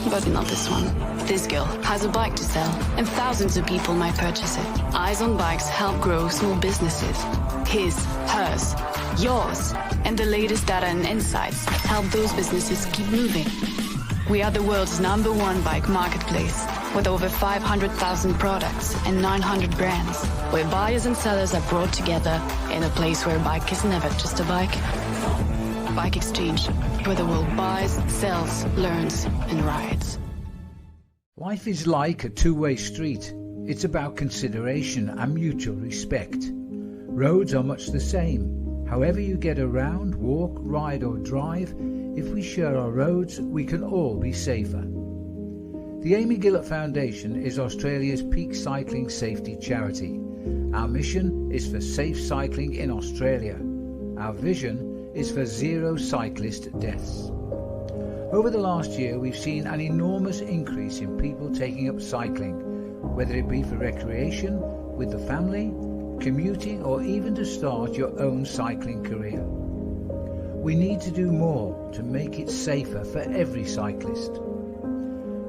But not this one. This girl has a bike to sell, and thousands of people might purchase it. Eyes on Bikes help grow small businesses. His, hers, yours, and the latest data and insights help those businesses keep moving. We are the world's #1 bike marketplace, with over 500,000 products and 900 brands, where buyers and sellers are brought together in a place where a bike is never just a bike. Bike Exchange, where the world buys, sells, learns, and rides. Life is like a two-way street. It's about consideration and mutual respect. Roads are much the same. However you get around, walk, ride or drive, if we share our roads, we can all be safer. The Amy Gillett Foundation is Australia's peak cycling safety charity. Our mission is for safe cycling in Australia. Our vision is for 0 cyclist deaths. Over the last year, we've seen an enormous increase in people taking up cycling, whether it be for recreation, with the family, commuting, or even to start your own cycling career. We need to do more to make it safer for every cyclist.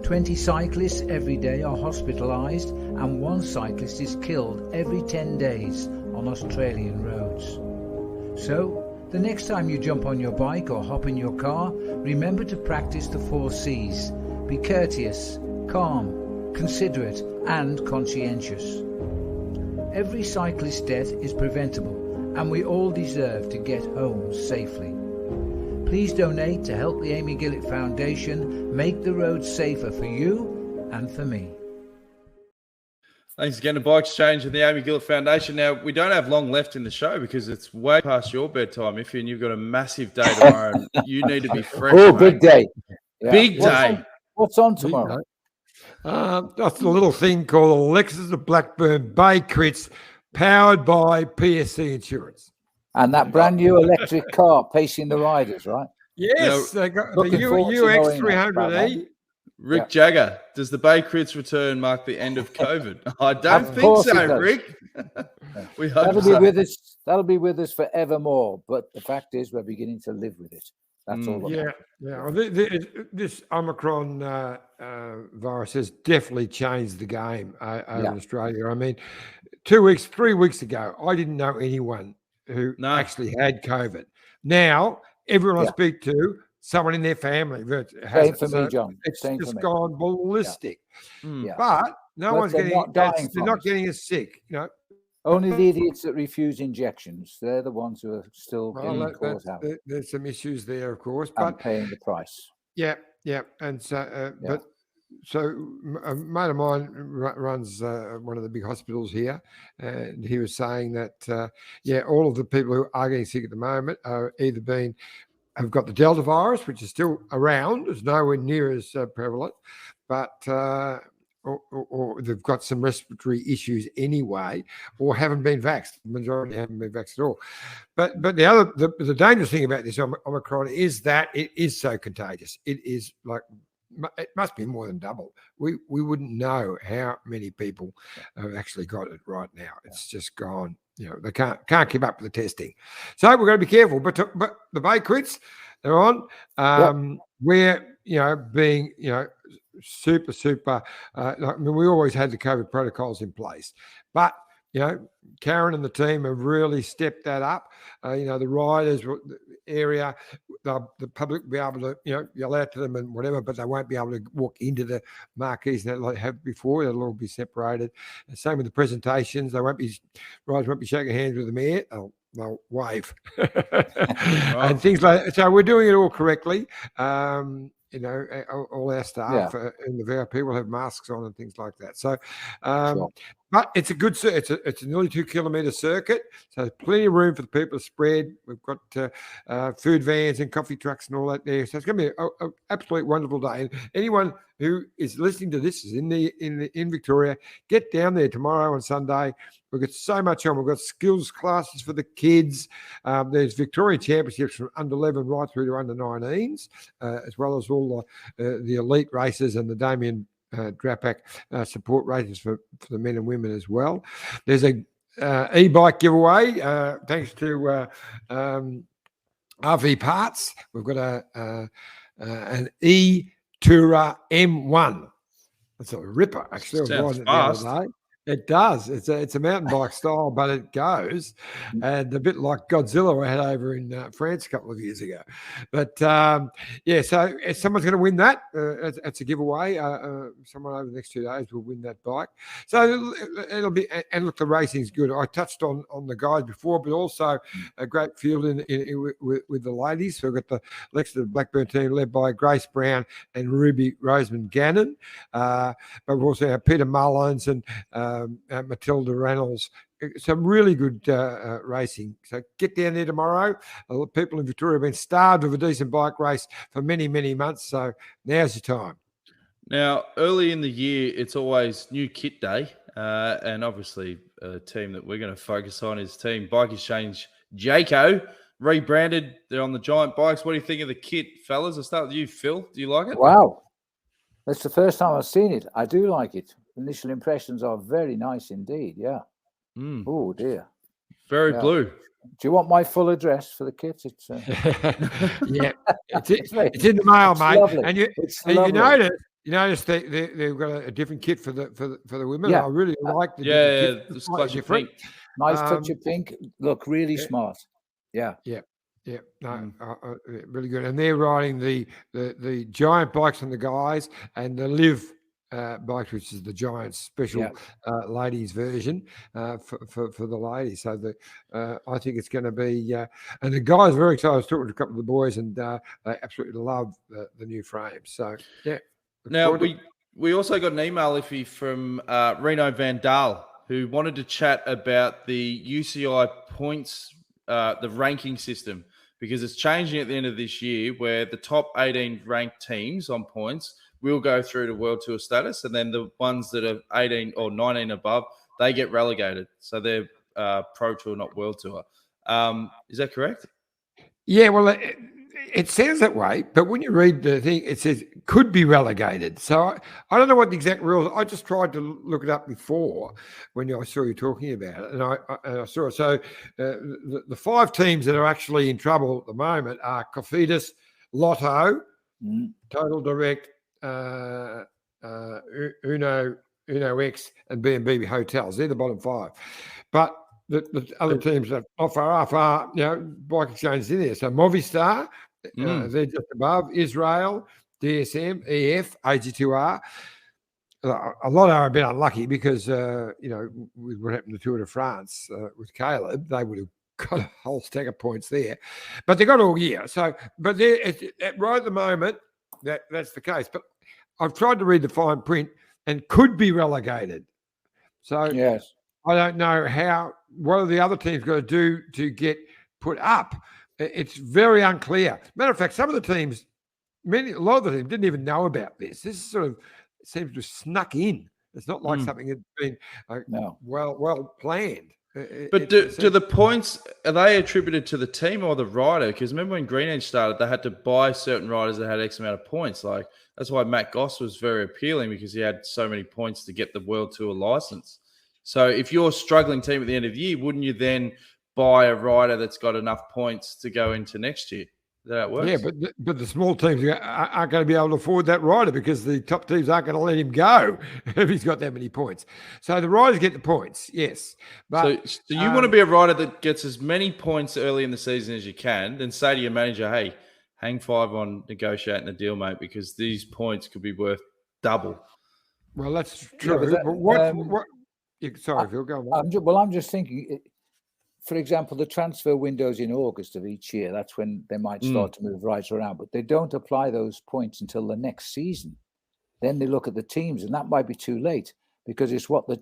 20 cyclists every day are hospitalised, and 1 cyclist is killed every 10 days on Australian roads. So, the next time you jump on your bike or hop in your car, remember to practice the 4 C's. Be courteous, calm, considerate and conscientious. Every cyclist death is preventable, and we all deserve to get home safely. Please donate to help the Amy Gillett Foundation make the roads safer for you and for me. Thanks again to Bike Exchange and the Amy Gillett Foundation. Now, we don't have long left in the show because it's way past your bedtime, Iffy, and you've got a massive day tomorrow. And you need to be fresh. Oh, mate. big day. Yeah. Big day. What's on tomorrow? That's a little thing called Lexus of Blackburn Bay Crits, powered by PSC Insurance. And that brand new electric car pacing the riders, right? Yes, they got the looking forward to knowing UX that about 300E. Rick Jagger, does the Bay Crits return mark the end of COVID? I don't Of think course it so, does. Rick. We hope That'll so. be with us. That'll be with us forevermore. But the fact is, we're beginning to live with it. That's all. Yeah. Well, this Omicron virus has definitely changed the game over in Australia. I mean, 3 weeks ago, I didn't know anyone who actually had COVID. Now, everyone I speak to, someone in their family has it. Same for me, John. It's Same just for me. gone ballistic. Yeah. But no one's they're getting. not dying They're not getting as sick. Only the idiots that refuse injections. They're the ones who are still getting caught out. There's some issues there, of course, but paying the price. Yeah, and so, but so a mate of mine runs one of the big hospitals here, and he was saying that all of the people who are getting sick at the moment are either have got the Delta virus, which is still around, it's nowhere near as prevalent, but or they've got some respiratory issues anyway, or haven't been vaxxed. The majority haven't been vaxxed at all. But the dangerous thing about this Omicron is that it is so contagious. It is like, it must be more than double. We wouldn't know how many people have actually got it right now. It's just gone. They can't keep up with the testing. So we've got to be careful. But the Bay quits, they're on. We're being super. We always had the COVID protocols in place, but Karen and the team have really stepped that up. The riders area, the public will be able to yell out to them and whatever, but they won't be able to walk into the marquees that they have before. They'll all be separated. And same with the presentations. Riders won't be shaking hands with the mayor. They'll wave and things like that. So we're doing it all correctly. All our staff in the VIP will have masks on and things like that. So, but it's a good. It's a nearly 2 kilometre circuit, so there's plenty of room for the people to spread. We've got food vans and coffee trucks and all that there. So it's going to be an absolute wonderful day. And anyone who is listening to this is in Victoria, get down there tomorrow on Sunday. We've got so much on. We've got skills classes for the kids. There's Victorian Championships from under 11 right through to under 19s, as well as all the elite races and the Damien Drapak support races for the men and women as well. There's a e-bike giveaway thanks to RV Parts. We've got an e-Tourer M1. That's a ripper, actually. Sounds fast. It does. It's a mountain bike style, but it goes, and a bit like Godzilla I had over in France a couple of years ago. But so if someone's going to win that, it's a giveaway. Someone over the next 2 days will win that bike. So it'll be, and look, the racing's good. I touched on the guys before, but also a great field with the ladies. So we've got the Lexington Blackburn team led by Grace Brown and Ruby Roseman Gannon. But we've also had Peter Mullins and Matilda Reynolds. Some really good racing. So get down there tomorrow. People in Victoria have been starved of a decent bike race for many, many months. So now's your time. Now, early in the year, it's always new kit day. And obviously, a team that we're going to focus on is Team Bike Exchange Jayco. Rebranded. They're on the giant bikes. What do you think of the kit, fellas? I'll start with you, Phil. Do you like it? Wow. That's the first time I've seen it. I do like it. Initial impressions are very nice indeed. Yeah. Oh dear. Very blue. Do you want my full address for the kit? It's yeah. It's in the mail, mate. Lovely. And you notice they've got a different kit for the women. Yeah. I really like the kit. It's quite different. Nice touch of pink. Look, really smart. Yeah. Yeah, no, really good. And they're riding the giant bikes on the guys and the live bikes, which is the giant special ladies version for the ladies. So I think it's going to be, and the guys are very excited. I was talking to a couple of the boys, and they absolutely love the new frames. So yeah. Now we also got an email, Iffy, from Reno Van Dahl, who wanted to chat about the UCI points, the ranking system, because it's changing at the end of this year, where the top 18 ranked teams on points will go through to World Tour status, and then the ones that are 18 or 19 above, they get relegated. So they're Pro Tour, not World Tour. Is that correct? Yeah, well, it sounds that way, but when you read the thing, it says could be relegated. So I don't know what the exact rules. I just tried to look it up before when I saw you talking about it, and I saw it. So the 5 teams that are actually in trouble at the moment are Cofidis, Lotto, Mm. Total Direct, Uno X, and B&B Hotels. They're the bottom 5. But the other teams that not far off are, bike exchanges in there. So Movistar, they're just above. Israel, DSM, EF, AG2R. A lot are a bit unlucky because, with what happened to Tour de France with Caleb, they would have got a whole stack of points there. But they got all year. So, but right at the moment, that's the case. But I've tried to read the fine print and could be relegated. So yes, I don't know what are the other teams going to do to get put up. It's very unclear. Matter of fact, some of the teams, a lot of the teams didn't even know about this. This sort of seems to have snuck in. It's not like something that's been well planned. But do the points, are they attributed to the team or the rider? Because remember when Green Edge started, they had to buy certain riders that had X amount of points. Like that's why Matt Goss was very appealing, because he had so many points to get the World Tour license. So if you're a struggling team at the end of the year, wouldn't you then buy a rider that's got enough points to go into next year? Is that how it works? Yeah, but the small teams aren't going to be able to afford that rider because the top teams aren't going to let him go if he's got that many points. So the riders get the points, yes. But so you want to be a rider that gets as many points early in the season as you can, then say to your manager, hey, hang 5 on negotiating a deal, mate, because these points could be worth double. Well, that's true. Yeah, but sorry, Phil, go on. I'm just thinking, for example, the transfer windows in August of each year, that's when they might start to move riders around, but they don't apply those points until the next season. Then they look at the teams, and that might be too late because it's what the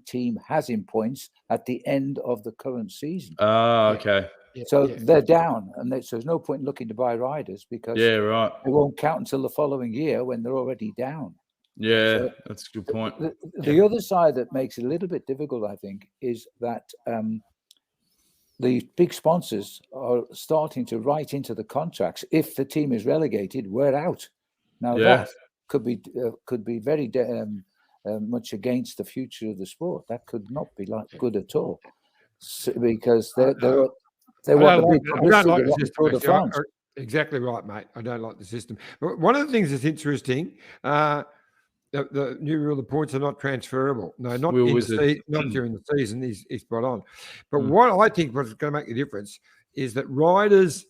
team has in points at the end of the current season. Oh, okay. So they're down, and so there's no point looking to buy riders because they won't count until the following year when they're already down. Yeah, so that's a good point. The other side that makes it a little bit difficult, I think, is that the big sponsors are starting to write into the contracts, if the team is relegated, we're out. Now that could be very much against the future of the sport. That could not be good at all, because they want the big publicity. Tour de France. Exactly right, mate. I don't like the system. But one of the things that's interesting, the new rule, the points are not transferable. No, not during the season. He's spot on. But what I think what's going to make the difference is that riders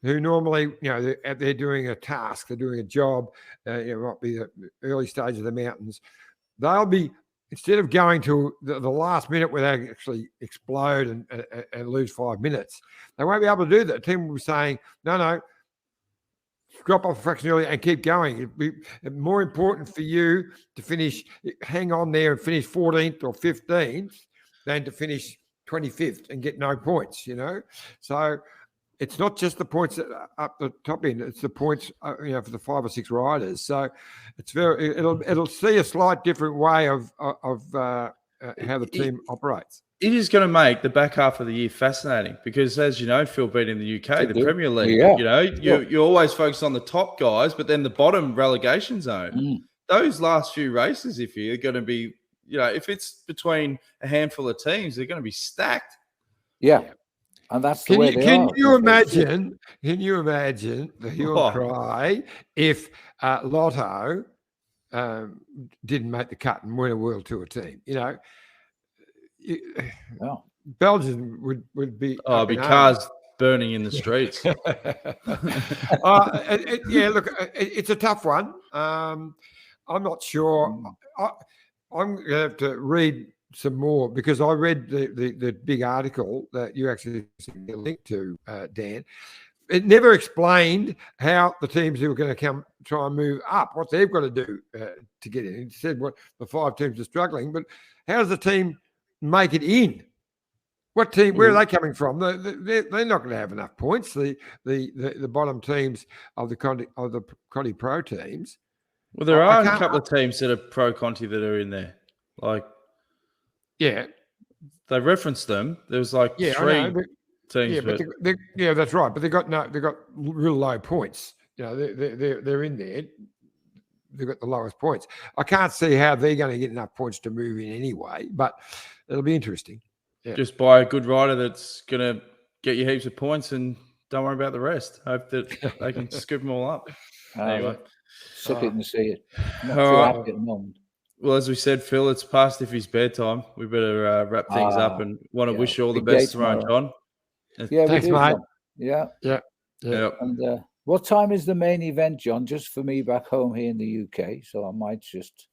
who normally, they're doing a task, they're doing a job, it might be the early stage of the mountains, they'll be, instead of going to the last minute where they actually explode and lose 5 minutes, they won't be able to do that. The team will be saying, no, drop off a fraction earlier and keep going. It'd be more important for you to hang on there and finish 14th or 15th than to finish 25th and get no points, So it's not just the points up the top end; it's the points, for the 5 or 6 riders. So it's it'll see a slight different way of how the team operates. It is going to make the back half of the year fascinating because, as you know, Phil, being in the UK, the Premier League, you always focus on the top guys, but then the bottom relegation zone. Those last few races, if you're going to be, if it's between a handful of teams, they're going to be stacked. Yeah. And that's the way they are. Can you imagine the hue and cry if Lotto didn't make the cut and win a World Tour team? Belgium would be cars burning in the streets. Look, it's a tough one. I'm not sure. I'm going to have to read some more because I read the big article that you actually sent me a link to, Dan. It never explained how the teams who are going to try and move up, what they've got to do to get in. It said what the 5 teams are struggling, but how does the team make it in? What team? Where are they coming from? They're not going to have enough points. The bottom teams of the Conti Pro teams. Well, there are a couple of teams that are Pro Conti that are in there. They referenced them. There was 3 teams. That's right. But they got real low points. They're in there. They've got the lowest points. I can't see how they're going to get enough points to move in anyway, but it'll be interesting. Yeah. Just buy a good rider that's going to get you heaps of points and don't worry about the rest. Hope that they can scoop them all up. Anyway, Sip it and see it. Not All too right. happy at the moment. Well, as we said, Phil, it's past Iffy's bedtime. We better wrap things up and want to wish you all the Big day best tomorrow, John. Yeah, Thanks, we do, mate. John. Yeah. Yep. And what time is the main event, John? Just for me back home here in the UK, so I might just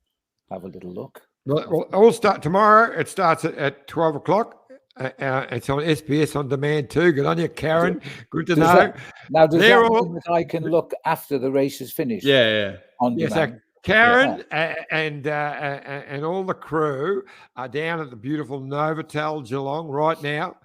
have a little look. Well, I'll start tomorrow. It starts at 12 o'clock. It's on SBS On Demand too. Good on you, Karen. Good to know. Does that mean that I can look after the race is finished? Yeah. On Yes, demand? Karen and all the crew are down at the beautiful Novotel Geelong right now.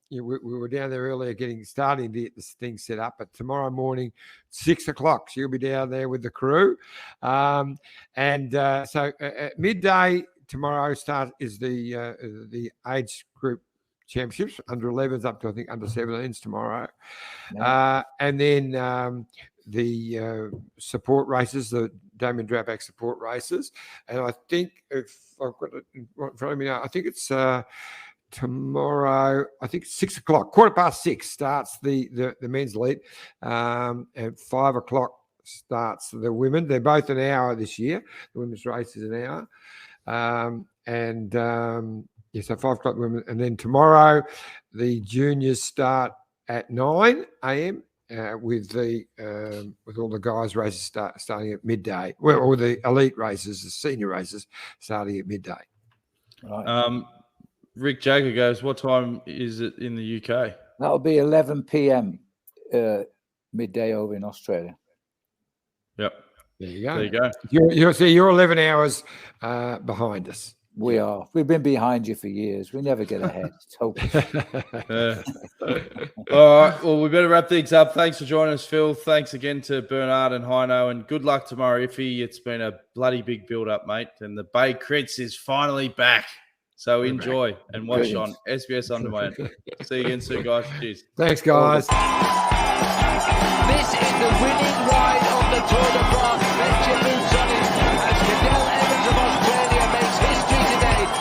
We were down there earlier starting to get this thing set up, but tomorrow morning, 6 o'clock, she'll be down there with the crew. So at midday tomorrow is the age group championships, under 11s up to I think under 17s tomorrow. Yeah. And then the support races, the Damien Draback support races. And I think if I've got it in front of me now, I think it's tomorrow, I think 6 o'clock, 6:15 starts the men's lead. And 5 o'clock starts the women. They're both an hour this year. The women's race is an hour. So 5 o'clock women. And then tomorrow, the juniors start at 9 a.m. With all the guys' races starting at midday. Well, or the elite races, the senior races starting at midday. Right. Rick Jagger goes, what time is it in the UK? That'll be 11 p.m. Midday over in Australia. Yep. There you go. There you go. You're 11 hours behind us. We are. We've been behind you for years. We never get ahead. It's hopeless. All right. Well, we better wrap things up. Thanks for joining us, Phil. Thanks again to Bernard and Heino, and good luck tomorrow, Iffy. It's been a bloody big build-up, mate, and the Bay Crits is finally back. So enjoy and watch on SBS On Demand. See you again soon, guys. Cheers. Thanks, guys. This